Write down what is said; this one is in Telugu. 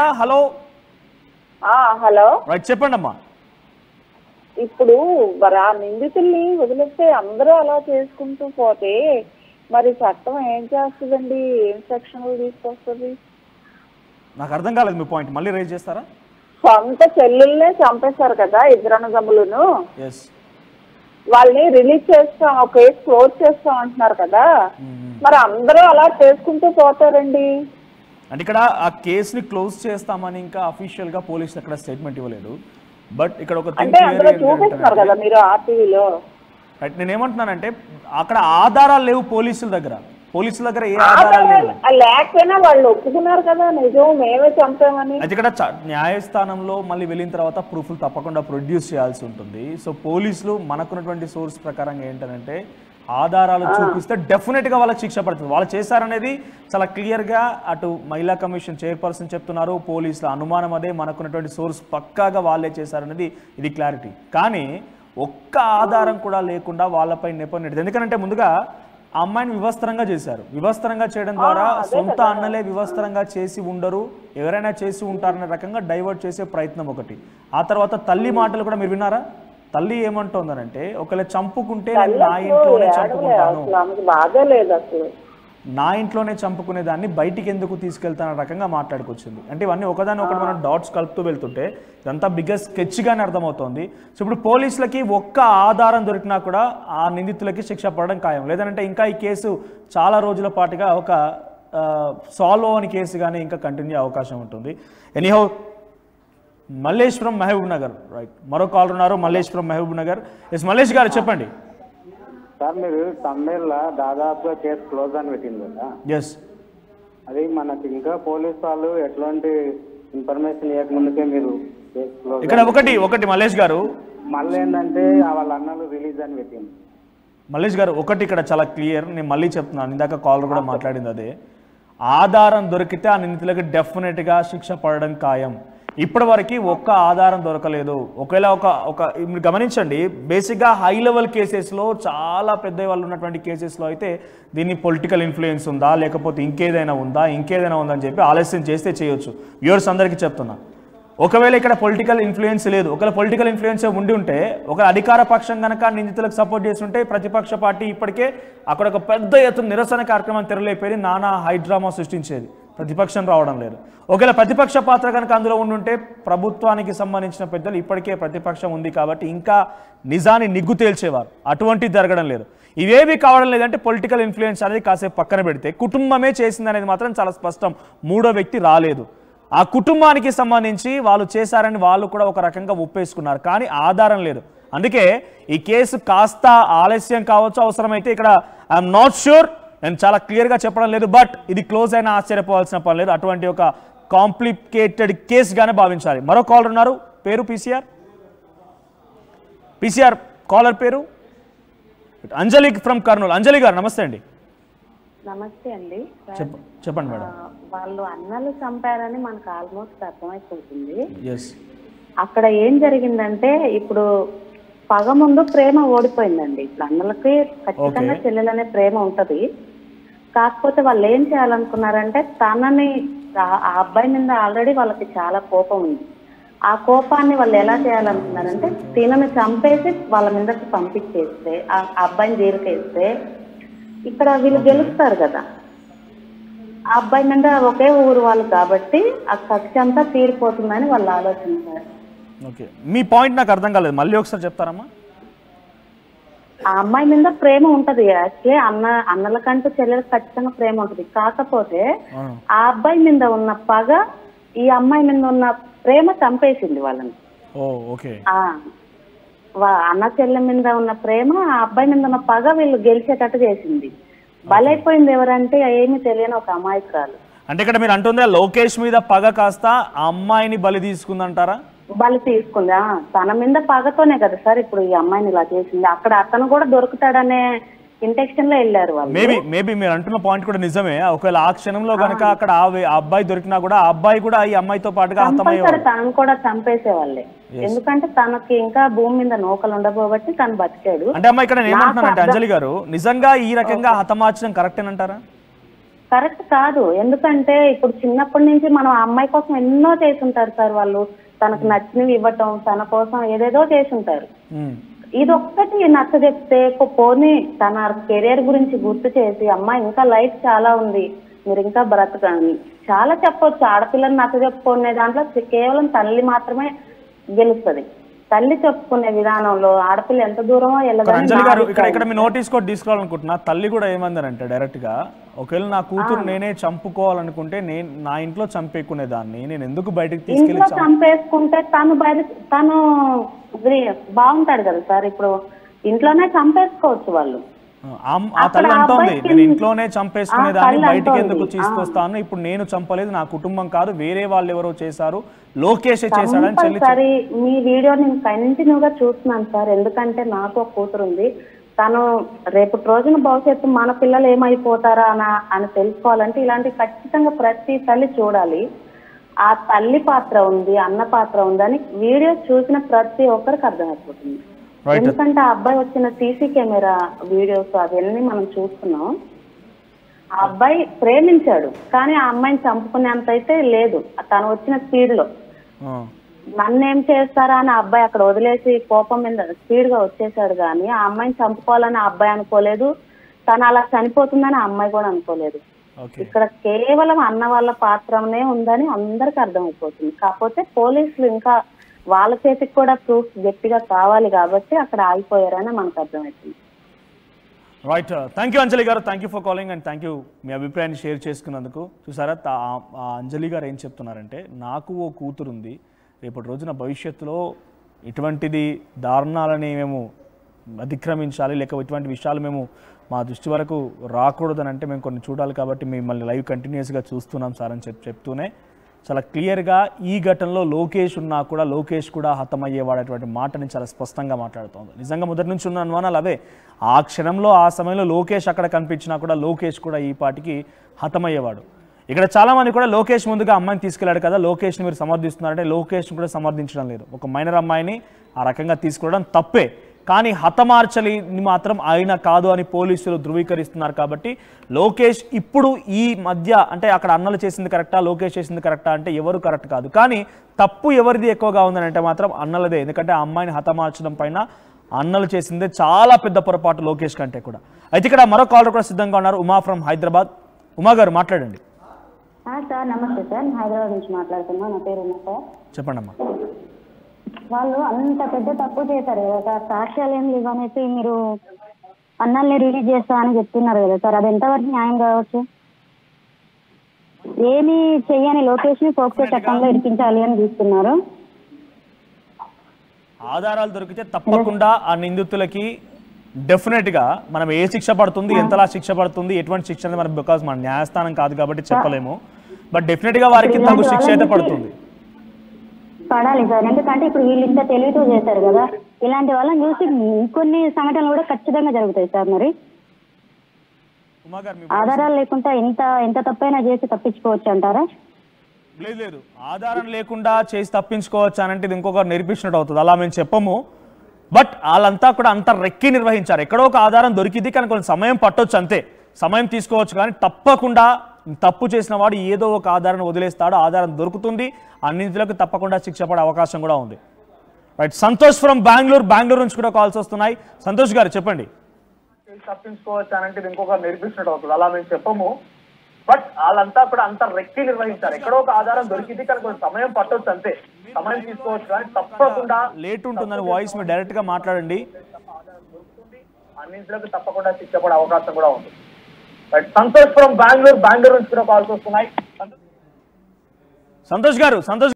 హలో హలో రైట్ చెప్పండి అమ్మా. ఇప్పుడు మరి ఆ నిందితుల్ని వదిలేస్తే అందరూ అలా చేసుకుంటూ పోతే మరి చట్టం ఏం చేస్తుందండి? ఏం సెక్షన్లు తీసుకొస్తుంది? నాకు అర్థం కాలేదు మీ పాయింట్, మళ్ళీ రైజ్ చేస్తారా? సొంత చెల్లెల్నే చంపేశారు కదా ఇద్దరు అన్నదమ్ములను. ఎస్, వాళ్ళని రిలీజ్ చేస్తాం, ఒక కేసు క్లోజ్ చేస్తాం అంటున్నారు కదా. మరి అందరూ అలా చేసుకుంటూ పోతారండి. అంటే ఇక్కడ ఆ కేసుని క్లోజ్ చేస్తామని ఇంకా అఫీషియల్ గా పోలీసులు అక్కడ స్టేట్మెంట్ ఇవ్వలేదు. బట్ ఇక్కడ ఒక అంటే అందులో చూపిస్తున్నారు కదా మీరు ఆర్టీవీలో. రైట్, నేను ఏమంటున్నానంటే అక్కడ ఆధారాలు లేవు పోలీసుల దగ్గర ఏ ఆధారాలు లేవు. లేకపోయినా వాళ్ళు ఒప్పుకున్నారు కదా నిజం మేమే చంపామని. అయితే ఇక్కడ న్యాయస్థానంలో మళ్ళీ వెళ్ళిన తర్వాత ప్రూఫ్లు తప్పకుండా ప్రొడ్యూస్ చేయాల్సి ఉంటుంది. సో పోలీసులు మనకున్నటువంటి సోర్స్ ప్రకారంగా ఏంటంటే ఆధారాలు చూపిస్తే డెఫినెట్ గా వాళ్ళకి శిక్ష పడుతుంది. వాళ్ళు చేశారనేది చాలా క్లియర్ గా అటు మహిళా కమిషన్ చైర్పర్సన్ చెప్తున్నారు, పోలీసుల అనుమానం అదే, మనకున్నటువంటి సోర్స్ పక్కాగా వాళ్ళే చేశారనేది ఇది క్లారిటీ. కానీ ఒక్క ఆధారం కూడా లేకుండా వాళ్ళపై నెపం నెట్టింది. ఎందుకంటే ముందుగా ఆ అమ్మాయిని వివస్త్రంగా చేశారు. వివస్త్రంగా చేయడం ద్వారా సొంత అన్నలే వివస్త్రంగా చేసి ఉండరు, ఎవరైనా చేసి ఉంటారనే రకంగా డైవర్ట్ చేసే ప్రయత్నం ఒకటి. ఆ తర్వాత తల్లి మాటలు కూడా మీరు విన్నారా? తల్లి ఏమంటోందనంటే ఒకవేళ చంపుకుంటే నేను నా ఇంట్లోనే చంపుకుంటాను, నా ఇంట్లోనే చంపుకునే దాన్ని బయటికి ఎందుకు తీసుకెళ్తాన రకంగా మాట్లాడుకొచ్చింది. అంటే ఇవన్నీ ఒకదాని ఒకటి మనం డాట్స్ కలుపుతూ వెళ్తుంటే ఇదంతా బిగ్గెస్ట్ స్కెచ్గానే అర్థమవుతోంది. సో ఇప్పుడు పోలీసులకి ఒక్క ఆధారం దొరికినా కూడా ఆ నిందితులకి శిక్ష పడడం ఖాయం. లేదంటే ఇంకా ఈ కేసు చాలా రోజుల పాటుగా ఒక సాల్వ్ అవని కేసుగానే ఇంకా కంటిన్యూ అవకాశం ఉంటుంది. Anyhow, Mallesh from Mahabubnagar, right, మరో కాలర్ ఉన్నారు. Mallesh from Mahabubnagar. Yes Mallesh గారు చెప్పండి. సార్ మీరు తమిళ దాదాపుగా కేసు క్లోజ్ అని పెట్టింది కదా. ఎస్, అది మనకి ఇంకా పోలీస్ వాళ్ళు ఎట్లాంటి ఇన్ఫర్మేషన్ ఇవ్వకముందుకే మీరు కేసు క్లోజ్. ఇక్కడ ఒకటి మల్లేష్ గారు, మళ్ళీ ఏంటంటే వాళ్ళ అన్నలు రిలీజ్ అని పెట్టింది. మల్లేష్ గారు ఒకటి ఇక్కడ చాలా క్లియర్, నేను మళ్ళీ చెప్తున్నాను, ఇందాక కాలర్ కూడా మాట్లాడింది అదే. ఆధారం దొరికితే ఆ నిందితులకి డెఫినెట్గా శిక్ష పడడం ఖాయం. ఇప్పటి వరకు ఒక్క ఆధారం దొరకలేదు. ఒకవేళ మీరు గమనించండి, బేసిక్గా హై లెవెల్ కేసెస్లో చాలా పెద్ద వాళ్ళు ఉన్నటువంటి కేసెస్లో అయితే దీన్ని పొలిటికల్ ఇన్ఫ్లుయెన్స్ ఉందా లేకపోతే ఇంకేదైనా ఉందా అని చెప్పి ఆలస్యం చేస్తే చేయొచ్చు. వ్యూవర్స్ అందరికీ చెప్తున్నా, ఒకవేళ ఇక్కడ పొలిటికల్ ఇన్ఫ్లుయెన్స్ లేదు, ఒకవేళ పొలిటికల్ ఇన్ఫ్లుయెన్స్ ఉండి ఉంటే ఒక అధికార పక్షం కనుక నిందితులకు సపోర్ట్ చేస్తుంటే ప్రతిపక్ష పార్టీ ఇప్పటికే అక్కడ ఒక పెద్ద ఎత్తున నిరసన కార్యక్రమం తెరలేపోయి నానా హైడ్రామా సృష్టించేది. ప్రతిపక్షం రావడం లేదు. ఒకవేళ ప్రతిపక్ష పాత్ర కనుక అందులో ఉండుంటే ప్రభుత్వానికి సంబంధించిన పెద్దలు ఇప్పటికే ప్రతిపక్షం ఉంది కాబట్టి ఇంకా నిజాన్ని నిగ్గు తేల్చేవారు. అటువంటిది జరగడం లేదు. ఇవేవి కావడం లేదంటే పొలిటికల్ ఇన్ఫ్లుయెన్స్ అనేది కాసేపు పక్కన పెడితే కుటుంబమే చేసింది అనేది మాత్రం చాలా స్పష్టం. మూడో వ్యక్తి రాలేదు. ఆ కుటుంబానికి సంబంధించి వాళ్ళు చేశారని వాళ్ళు కూడా ఒక రకంగా ఒప్పేసుకున్నారు, కానీ ఆధారం లేదు. అందుకే ఈ కేసు కాస్త ఆలస్యం కావచ్చు, అవసరమైతే ఇక్కడ ఐఎమ్ నాట్ షూర్, నేను చాలా క్లియర్గా చెప్పడం లేదు, బట్ ఇది క్లోజ్ అయినా ఆశ్చర్యపోవాల్సిన పని లేదు. అటువంటి ఒక కాంప్లికేటెడ్ కేసుగానే భావించాలి. మరో కాలర్ ఉన్నారు, పేరు పీసీఆర్ కాలర్ పేరు అంజలి ఫ్రమ్ కర్నూలు. అంజలి గారు నమస్తే అండి. నమస్తే అండి. చెప్పండి మేడం. వాళ్ళు అన్నలు చంపారని మనకు ఆల్మోస్ట్ అర్థమైపోతుంది. ఎస్, అక్కడ ఏం జరిగిందంటే ఇప్పుడు పగ ముందు ప్రేమ ఓడిపోయిందండి. ఇప్పుడు అన్నలకి ఖచ్చితంగా చెల్లెలనే ప్రేమ ఉంటది. కాకపోతే వాళ్ళు ఏం చేయాలనుకున్నారంటే తనని ఆ అబ్బాయి మీద ఆల్రెడీ వాళ్ళకి చాలా కోపం ఉంది. ఆ కోపాన్ని వాళ్ళు ఎలా చేయాలనుకున్నారంటే తినని చంపేసి వాళ్ళ మీదకి పంపించేస్తే ఆ అబ్బాయిని జీరికేస్తే ఇక్కడ వీళ్ళు గెలుస్తారు కదా. ఆ అబ్బాయి మీద ఒకే ఊరు వాళ్ళు కాబట్టి ఆ కక్ష అంతా తీరిపోతుందని వాళ్ళు ఆలోచించారు. ఓకే, మీ పాయింట్ నాకు అర్థం కాలేదు, మళ్ళీ ఒకసారి చెప్తారమ్మా. ఆ అమ్మాయి మీద ప్రేమ ఉంటది, యాక్చువల్లీ అన్నల కంటూ చెల్లెలకు ఖచ్చితంగా ప్రేమ ఉంటది. కాకపోతే ఆ అబ్బాయి మీద ఉన్న పగ ఈ అమ్మాయి మీద ఉన్న ప్రేమ చంపేసింది వాళ్ళని. అన్న చెల్లె మీద ఉన్న ప్రేమ ఆ అబ్బాయి మీద ఉన్న పగ వీళ్ళు గెలిచేటట్టు చేసింది. బలైపోయింది ఎవరంటే ఏమి తెలియని ఒక అమాయకురాలు. అంటే ఇక్కడ మీరు అంటుందే లోకేష్ మీద పగ కాస్త ఆ అమ్మాయిని బలి తీసుకుందంటారా? బలి తీసుకుంది. తన మీద పగతోనే కదా సార్ ఇప్పుడు ఈ అమ్మాయిని ఇలా చేసింది. అక్కడ అతను కూడా దొరుకుతాడనే ఇంటెన్షన్ లో వెళ్ళారు వాళ్ళు. మేబీ మీరు అంటున్న పాయింట్ కూడా నిజమే. ఒకవేళ ఆ క్షణంలో కనుక అక్కడ ఆ అబ్బాయి దొరికినా కూడా ఆ అబ్బాయి కూడా ఈ అమ్మాయితో పాటుగా తను కూడా చంపేసేవాళ్ళే. ఎందుకంటే తనకి ఇంకా భూమి మీద నూకలు ఉండబోబట్టి తను బతికాడు. అంటే అమ్మాయి ఇక్కడ ఏమంటున్నానంటే అంజలి గారు, నిజంగా ఈ రకంగా హతమార్చడం కరెక్టేనంటారా? కరెక్ట్ కాదు. ఎందుకంటే ఇప్పుడు చిన్నప్పటి నుంచి మనం ఆ అమ్మాయి కోసం ఎన్నో చేసుంటారు సార్. వాళ్ళు తనకు నచ్చినవి ఇవ్వటం, తన కోసం ఏదేదో చేసుంటారు. ఇది ఒక్కటి నచ్చ చెప్తే పోనీ తన కెరియర్ గురించి గుర్తు చేసి అమ్మాయి ఇంకా లైఫ్ చాలా ఉంది, మీరు ఇంకా బ్రతకండి చాలా చెప్పొచ్చు. ఆడపిల్లని నచ్చ చెప్పుకునే దాంట్లో కేవలం తల్లి మాత్రమే గెలుస్తుంది. తల్లి చెప్పుకునే విధానంలో ఆడపిల్ల ఎంత దూరమో అంజలి గారు ఇక్కడ మీ నోటీస్ కూడా తీసుకోవాలనుకుంటున్నా. తల్లి కూడా ఏమందనంటే డైరెక్ట్ గా, ఒకవేళ నా కూతురు నేనే చంపుకోవాలనుకుంటే నేను నా ఇంట్లో చంపేకునేదాన్ని, నేను ఎందుకు బయటకు తీసుకెళ్ళి చంపేసుకుంటే తను బాగుంటాడు కదా సార్. ఇప్పుడు ఇంట్లోనే చంపేసుకోవచ్చు వాళ్ళు. ఆ తల్లి అంటోంది నేను ఇంట్లోనే చంపేసుకునేదాన్ని, బయటకి ఎందుకు తీసుకొస్తాను, ఇప్పుడు నేను చంపలేదు, నా కుటుంబం కాదు, వేరే వాళ్ళు ఎవరో చేశారు, లోకేష్ చేశాడని చెల్లి. సరే మీ వీడియో నేను కంటిన్యూగా చూస్తున్నాను సార్. ఎందుకంటే నాకు ఒక కూతురు ఉంది. తను రేపటి రోజున భవిష్యత్తు మన పిల్లలు ఏమైపోతారా అని తెలుసుకోవాలంటే ఇలాంటి ఖచ్చితంగా ప్రతి తల్లి చూడాలి. ఆ తల్లి పాత్ర ఉంది, అన్న పాత్ర ఉంది అని వీడియో చూసిన ప్రతి ఒక్కరికి అర్థమైపోతుంది. ఎందుకంటే ఆ అబ్బాయి వచ్చిన సీసీ కెమెరా వీడియోస్ అవన్నీ మనం చూస్తున్నాం. ఆ అబ్బాయి ప్రేమించాడు, కానీ ఆ అమ్మాయిని చంపుకునేంత అయితే లేదు. తను వచ్చిన స్పీడ్ లో నన్నేం చేస్తారా అని ఆ అబ్బాయి అక్కడ వదిలేసి కోపం మీద స్పీడ్ గా వచ్చేసాడు. కానీ ఆ అమ్మాయిని చంపుకోవాలని ఆ అబ్బాయి అనుకోలేదు, తను అలా చనిపోతుందని ఆ అమ్మాయి కూడా అనుకోలేదు. ఇక్కడ కేవలం అన్న వాళ్ళ పాత్రనే ఉందని అందరికి అర్థమైపోతుంది. కాకపోతే పోలీసులు ఇంకా వాళ్ళ చేతికి కూడా ప్రూఫ్ గట్టిగా కావాలి కాబట్టి అక్కడ ఆగిపోయారని మనకు అర్థమవుతుంది. Right, thank you Anjali garu, thank you for calling and thank you మీ అభిప్రాయాన్ని షేర్ చేసుకున్నందుకు. చూసారా అంజలి గారు ఏం చెప్తున్నారంటే, నాకు ఓ కూతురు ఉంది, రేపటి రోజున భవిష్యత్తులో ఇటువంటిది దారుణాలని మేము అతిక్రమించాలి, లేక ఇటువంటి విషయాలు మేము మా దృష్టి వరకు రాకూడదని అంటే మేము కొన్ని చూడాలి, కాబట్టి మిమ్మల్ని లైవ్ కంటిన్యూస్గా చూస్తున్నాం సార్ అని చెప్తూనే చాలా క్లియర్గా ఈ ఘటనలో లోకేష్ ఉన్నా కూడా లోకేష్ కూడా హతమయ్యేవాడేటువంటి మాటని చాలా స్పష్టంగా మాట్లాడుతోంది. నిజంగా మొదటి నుంచి ఉన్న అనుమానాలు అవే. ఆ క్షణంలో ఆ సమయంలో లోకేష్ అక్కడ కనిపించినా కూడా లోకేష్ కూడా ఈ పాటికి హతమయ్యేవాడు. ఇక్కడ చాలామంది కూడా లోకేష్ ముందుగా అమ్మాయిని తీసుకెళ్లాడు కదా, లోకేష్ని మీరు సమర్థిస్తున్నారంటే లోకేష్ని కూడా సమర్థించడం లేదు. ఒక మైనర్ అమ్మాయిని ఆ రకంగా తీసుకురావడం తప్పే, కానీ హతమార్చలిని మాత్రం ఆయన కాదు అని పోలీసులు ధృవీకరిస్తున్నారు. కాబట్టి లోకేష్ ఇప్పుడు ఈ మధ్య అంటే అక్కడ అన్నలు చేసింది కరెక్టా, లోకేష్ చేసింది కరెక్టా అంటే ఎవరు కరెక్ట్ కాదు, కానీ తప్పు ఎవరిది ఎక్కువగా ఉందని అంటే మాత్రం అన్నలదే. ఎందుకంటే ఆ అమ్మాయిని హతమార్చడం పైన అన్నలు చేసిందే చాలా పెద్ద పొరపాటు లోకేష్ కంటే కూడా. అయితే ఇక్కడ మరో కాలర్ కూడా సిద్ధంగా ఉన్నారు, ఉమా ఫ్రమ్ హైదరాబాద్. ఉమా గారు మాట్లాడండి. సార్ నమస్తే సార్, హైదరాబాద్ నుంచి మాట్లాడుతున్నా. నా పేరు ఉమా సార్. చెప్పండి అమ్మా. వాళ్ళు అంత పెద్ద తప్పు చేశారు కదా, సాక్ష్యాలు ఏం లేవనేసి మీరు అన్నల్ని రిలీజ్ చేస్తా అని చెప్తున్నారు కదా సార్, అది ఎంతవరకు న్యాయం కావచ్చు? ఏమి చెయ్యని లోకేష్ ని పోక్సో చట్టంలో ఇరికించాలి అని చూస్తున్నారు. ఆధారాలు దొరికితే తప్పకుండా ఆ నిందితులకి డెఫినెట్గా మనం ఏ శిక్ష పడుతుంది, ఎంతలా శిక్ష పడుతుంది, ఎటువంటి శిక్ష అనేది మనం బికాజ్ మన న్యాయస్థానం కాదు కాబట్టి చెప్పలేము, బట్ డెఫినెట్గా వారికి తగు శిక్ష అయితే పడుతుంది, పడాలి సార్. ఎందుకంటే ఇప్పుడు వీళ్ళు ఇంత తెలివితో చేశారు కదా, ఇలాంటి వాళ్ళని చూసి ఇంకొన్ని సంఘటనలు కూడా ఖచ్చితంగా జరుగుతాయి సార్. మరి ఆధారాలు లేకుండా ఎంత తప్పైనా చేసి తప్పించుకోవచ్చు అంటారా? లేదు, ఆధారం లేకుండా చేసి తప్పించుకోవచ్చు అని అంటే ఇది ఇంకొకరు నేర్పించినట్టు అవుతుంది, అలా మేము చెప్పము. బట్ వాళ్ళంతా కూడా అంత రెక్కి నిర్వహించారు. ఎక్కడో ఒక ఆధారం దొరికింది కానీ కొంచెం సమయం పట్టొచ్చు, అంతే సమయం తీసుకోవచ్చు, కానీ తప్పకుండా తప్పు చేసిన వాడు ఏదో ఒక ఆధారాన్ని వదిలేస్తాడు, ఆధారం దొరుకుతుంది, అన్నింటిలోకి తప్పకుండా శిక్ష పడే అవకాశం కూడా ఉంది. రైట్, సంతోష్ ఫ్రమ్ బెంగళూరు నుంచి కూడా కాల్స్ వస్తున్నాయి. సంతోష్ గారు చెప్పండి. తప్పించుకోవచ్చు అని అంటే ఇంకొకరు నేర్పించినట్టు అవుతుంది, అలా మేము చెప్పము. బట్ వాళ్ళంతా కూడా అంత రెక్కి నిర్వహించారు. ఎక్కడో ఒక ఆధారం దొరికింది కానీ కొంచెం సమయం పట్టొచ్చు, అంతే సమయం తీసుకోవచ్చు, కానీ తప్పకుండా లేట్ ఉంటుందని వాయిస్ మీరు డైరెక్ట్ గా మాట్లాడండి. అన్నింటిలోకి తప్పకుండా శిక్ష పడే అవకాశం కూడా ఉంది. సంతోష్ ఫ్రమ్ బెంగళూరు నుంచి కూడా కాల్స్ వస్తున్నాయి. సంతోష్ గారు